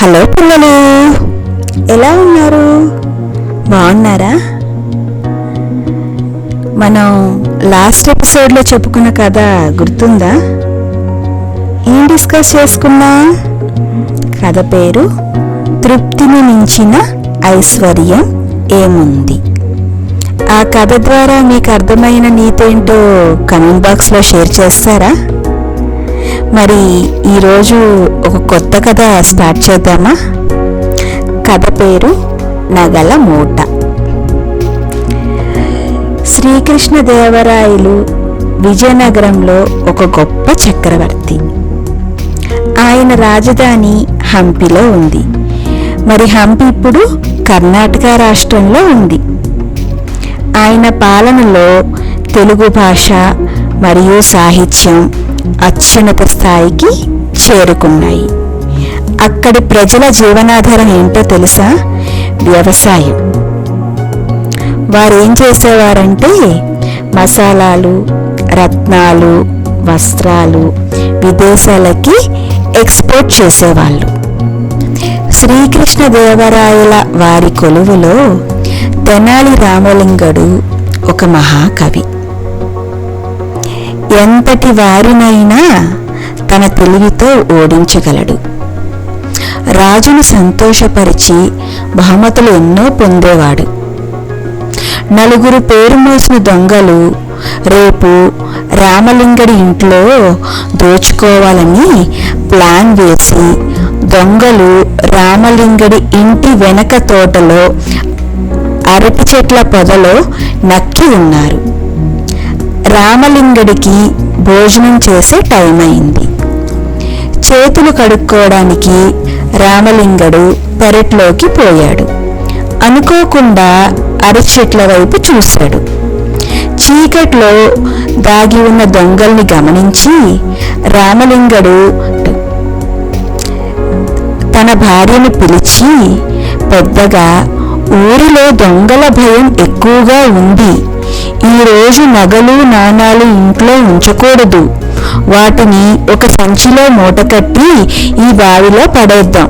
Hello పిల్లలు, ఎలా ఉన్నారు? బాగున్నారా? మనం లాస్ట్ ఎపిసోడ్లో చెప్పుకున్న కథ గుర్తుందా? ఏం డిస్కస్ చేసుకున్నా? కథ పేరు తృప్తిని మించిన ఐశ్వర్యం ఏముంది. ఆ కథ ద్వారా మీకు అర్థమైన నీతేంటో కమెంట్ బాక్స్లో షేర్ చేస్తారా? మరి ఈరోజు ఒక కొత్త కథ స్టార్ట్ చేద్దామా? కథ పేరు నగల మూట. శ్రీకృష్ణదేవరాయలు విజయనగరంలో ఒక గొప్ప చక్రవర్తి. ఆయన రాజధాని హంపిలో ఉంది. మరి హంపి ఇప్పుడు కర్ణాటక రాష్ట్రంలో ఉంది. ఆయన పాలనలో తెలుగు భాష మరియు సాహిత్యం అత్యున్నత స్థాయికి చేరుకున్నాయి. అక్కడి ప్రజల జీవనాధారం ఏంటో తెలుసా? వ్యవసాయం. వారు ఏం చేసేవారంటే మసాలాలు, రత్నాలు, వస్త్రాలు విదేశాలకి ఎక్స్పోర్ట్ చేసేవాళ్ళు. శ్రీకృష్ణదేవరాయల వారి కొలువులో తెనాలి రామలింగడు ఒక మహాకవి. ఎంతటి వారినైనా తన తెలివితో ఓడించగలడు. రాజును సంతోషపరిచి బహుమతులు ఎన్నో పొందేవాడు. నలుగురు పేరు మోసిన దొంగలు రేపు రామలింగడి ఇంట్లో దోచుకోవాలని ప్లాన్ వేసి దొంగలు రామలింగడి ఇంటి వెనక తోటలో అరటి చెట్ల పొదలో నక్కి ఉన్నారు. రామలింగడికి భోజనం చేసే టైం అయింది. చేతులు కడుక్కోవడానికి రామలింగడు పెరట్లోకి పోయాడు. అనుకోకుండా అరటి చెట్ల వైపు చూశాడు. చీకట్లో దాగి ఉన్న దొంగల్ని గమనించి రామలింగడు తన భార్యను పిలిచి పెద్దగా, ఊరిలో దొంగల భయం ఎక్కువగా ఉంది. ఈరోజు నగలు నాణాలు ఇంట్లో ఉంచకూడదు. వాటిని ఒక సంచిలో మూటకట్టి ఈ బావిలో పడేద్దాం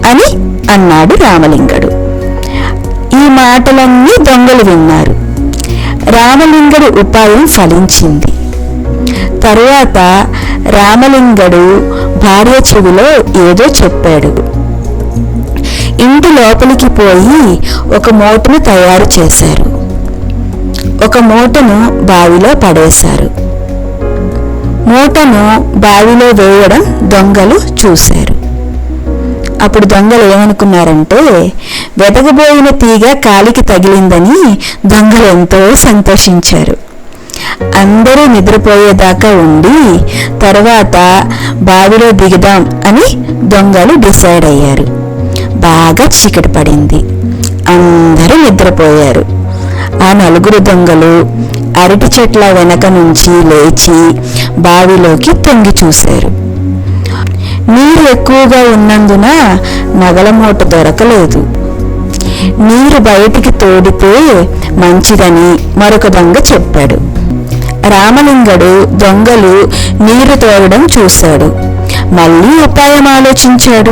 అని అన్నాడు రామలింగడు. ఈ మాటలన్నీ దొంగలు విన్నారు. రామలింగడు ఉపాయం ఫలించింది. తరువాత రామలింగడు భార్య చెవిలో ఏదో చెప్పాడు. ఇంటి లోపలికి పోయి ఒక మూటను తయారు చేశారు. ఒక మూటను బావిలో పడేశారు. మూటను బావిలో వేయడం దొంగలు చూశారు. అప్పుడు దొంగలు ఏమనుకున్నారంటే వెతకబోయిన తీగ కాలికి తగిలిందని దొంగలు ఎంతో సంతోషించారు. అందరూ నిద్రపోయేదాకా ఉండి తర్వాత బావిలో దిగుదాం అని దొంగలు డిసైడ్ అయ్యారు. బాగా చీకటి పడింది. అందరూ నిద్రపోయారు. ఆ నలుగురు దొంగలు అరటి చెట్ల వెనక నుంచి లేచి బావిలోకి తొంగి చూశారు. నీరు ఎక్కువగా ఉన్నందున నగల మూట దొరకలేదు. నీరు బయటికి తోడితే మంచిదని మరొక దొంగ చెప్పాడు. రామలింగడు దొంగలు నీరు తోడడం చూశాడు. మళ్ళీ ఉపాయం ఆలోచించాడు.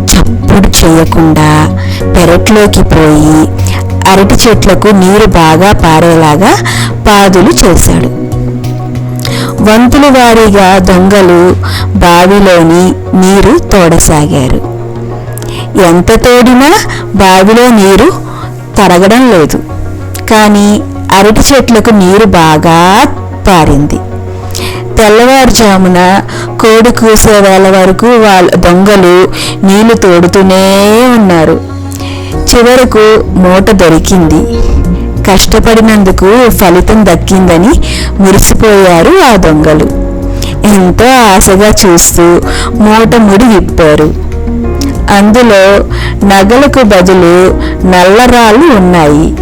చప్పుడు చేయకుండా పెరట్లోకి పోయి అరటి చెట్లకు నీరు బాగా పారేలాగా పాదులు చేశాడు. వంతుల వారీగా దొంగలు బావిలోని నీరు తోడసాగారు. ఎంత తోడినా బావిలో నీరు తరగడం లేదు. కానీ అరటి చెట్లకు నీరు బాగా పారింది. తెల్లవారుజామున కోడి కూసే వేళ వరకు దొంగలు నీళ్లు తోడుతూనే ఉన్నారు. చివరకు మూట దొరికింది. కష్టపడినందుకు ఫలితం దక్కిందని మురిసిపోయారు ఆ దొంగలు. ఎంతో ఆశగా చూస్తూ మూట ముడి విప్పారు. అందులో నగలకు బదులు నల్లరాళ్ళు ఉన్నాయి.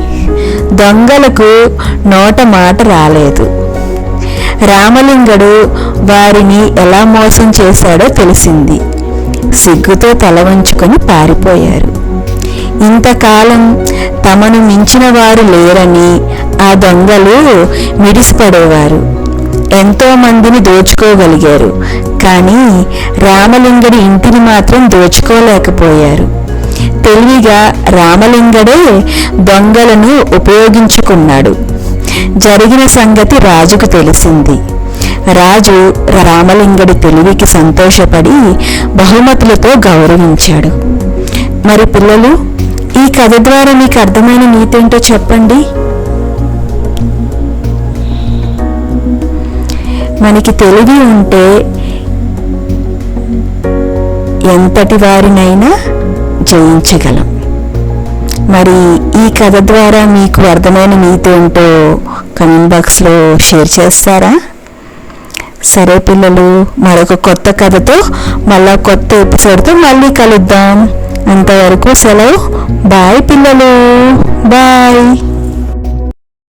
దొంగలకు నోట మాట రాలేదు. రామలింగడు వారిని ఎలా మోసం చేశాడో తెలిసింది. సిగ్గుతో తల వంచుకొని పారిపోయారు. ఇంతకాలం తమను మించిన వారు లేరని ఆ దొంగలు మిడిసిపడేవారు. ఎంతో మందిని దోచుకోగలిగారు, కానీ రామలింగడి ఇంటిని మాత్రం దోచుకోలేకపోయారు. తెలివిగా రామలింగడే దొంగలను ఉపయోగించుకున్నాడు. జరిగిన సంగతి రాజుకు తెలిసింది. రాజు రామలింగడి తెలివికి సంతోషపడి బహుమతులతో గౌరవించాడు. మరి పిల్లలు, ఈ కథ ద్వారా మీకు అర్థమైన నీతేంటో చెప్పండి. మనకి తెలివి ఉంటే ఎంతటి వారినైనా జయించగలం. మరి ఈ కథ ద్వారా మీకు అర్థమైన నీతి ఏంటో కమెంట్ బాక్స్లో షేర్ చేస్తారా? సరే పిల్లలు, మరొక కొత్త కథతో మళ్ళా కొత్త ఎపిసోడ్తో మళ్ళీ కలుద్దాం. అంతవరకు సెలవు. బాయ్ పిల్లలు, బాయ్.